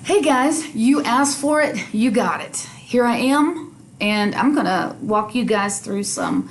Hey guys, you asked for it, you got it. Here I am, and I'm gonna walk you guys through some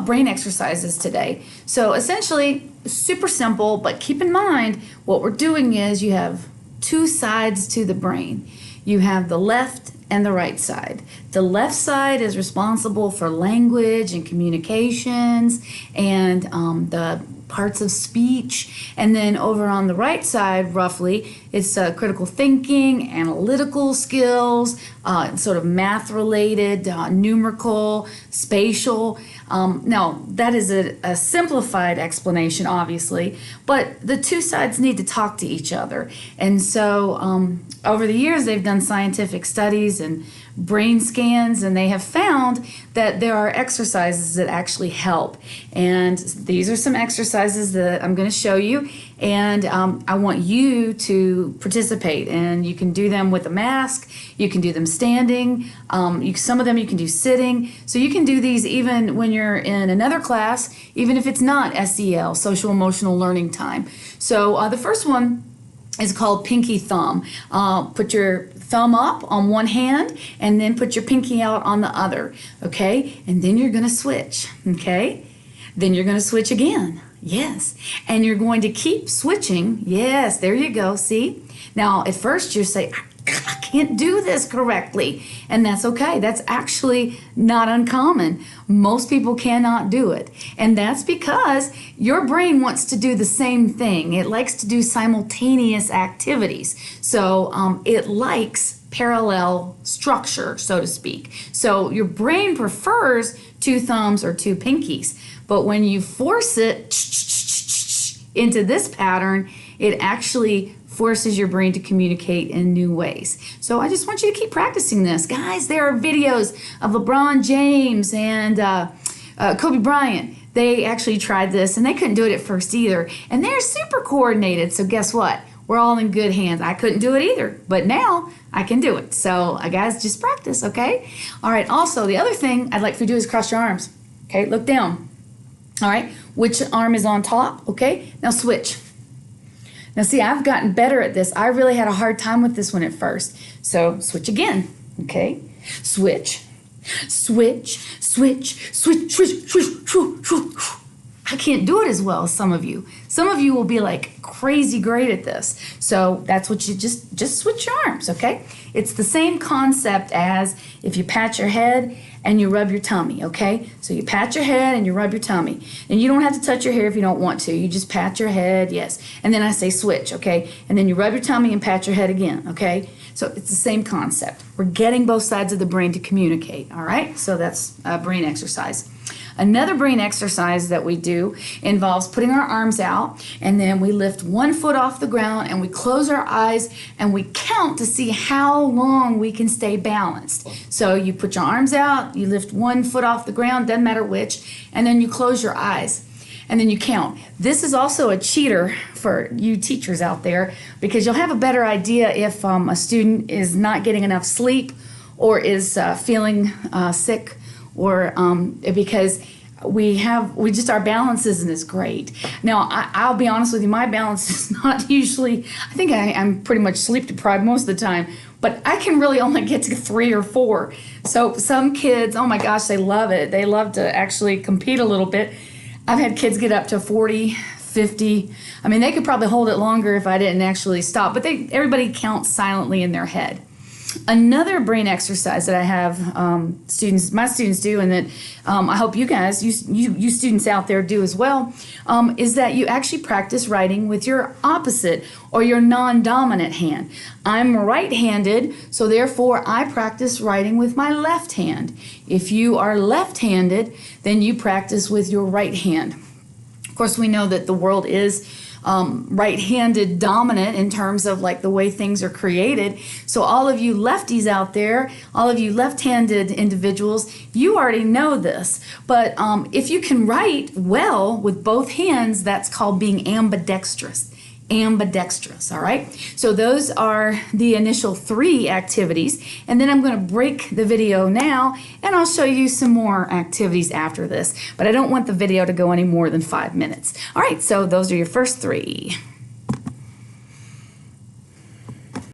brain exercises today. So essentially, super simple, but keep in mind what we're doing is you have two sides to the brain. You have the left and the right side. The left side is responsible for language and communications and the parts of speech, and then over on the right side, roughly, it's critical thinking, analytical skills, sort of math-related, numerical, spatial. Now, that is a simplified explanation, obviously, but the two sides need to talk to each other. And so over the years, they've done scientific studies and brain scans, and they have found that there are exercises that actually help. And these are some exercises that I'm going to show you, and I want you to participate. And you can do them with a mask, you can do them standing, some of them you can do sitting. So you can do these even when you're in another class, even if it's not SEL, social emotional learning time. So the first one is called pinky thumb. Put your thumb up on one hand and then put your pinky out on the other, okay? And then you're gonna switch, okay? Then you're gonna switch again, yes. And you're going to keep switching, yes, there you go, see? Now, at first you say, I can't do this correctly, and that's okay. That's actually not uncommon. Most people cannot do it, and that's because your brain wants to do the same thing. It likes to do simultaneous activities, so it likes parallel structure, so to speak. So your brain prefers two thumbs or two pinkies, but when you force it into this pattern, it actually forces your brain to communicate in new ways. So I just want you to keep practicing this. Guys, there are videos of LeBron James and Kobe Bryant. They actually tried this and they couldn't do it at first either. And they're super coordinated. So guess what? We're all in good hands. I couldn't do it either, but now I can do it. So guys, just practice, okay? All right, also the other thing I'd like for you to do is cross your arms. Okay, look down. All right, which arm is on top? Okay, now switch. Now see, I've gotten better at this. I really had a hard time with this one at first. So switch again, okay? Switch, switch, switch, switch, switch, switch, switch. I can't do it as well as some of you. Some of you will be like crazy great at this. So that's what you just switch your arms, okay? It's the same concept as if you pat your head and you rub your tummy, okay? So you pat your head and you rub your tummy. And you don't have to touch your hair if you don't want to. You just pat your head, yes. And then I say switch, okay? And then you rub your tummy and pat your head again, okay? So it's the same concept. We're getting both sides of the brain to communicate, all right? So that's a brain exercise. Another brain exercise that we do involves putting our arms out, and then we lift one foot off the ground and we close our eyes and we count to see how long we can stay balanced. So you put your arms out, you lift one foot off the ground, doesn't matter which, and then you close your eyes and then you count. This is also a cheater for you teachers out there because you'll have a better idea if a student is not getting enough sleep or is feeling sick, or because our balance isn't as great. Now, I'll be honest with you, my balance is not usually, I think I'm pretty much sleep deprived most of the time, but I can really only get to 3 or 4. So some kids, oh my gosh, they love it. They love to actually compete a little bit. I've had kids get up to 40, 50. I mean, they could probably hold it longer if I didn't actually stop, but everybody counts silently in their head. Another brain exercise that I have my students do, and that I hope you guys, you students out there do as well, is that you actually practice writing with your opposite or your non-dominant hand. I'm right-handed, so therefore I practice writing with my left hand. If you are left-handed, then you practice with your right hand. Of course, we know that the world is right-handed dominant in terms of like the way things are created. So all of you lefties out there, all of you left-handed individuals, you already know this. But if you can write well with both hands, that's called being ambidextrous. Ambidextrous, all right? So those are the initial 3 activities, and then I'm going to break the video now and I'll show you some more activities after this, but I don't want the video to go any more than 5 minutes. All right, so those are your first 3.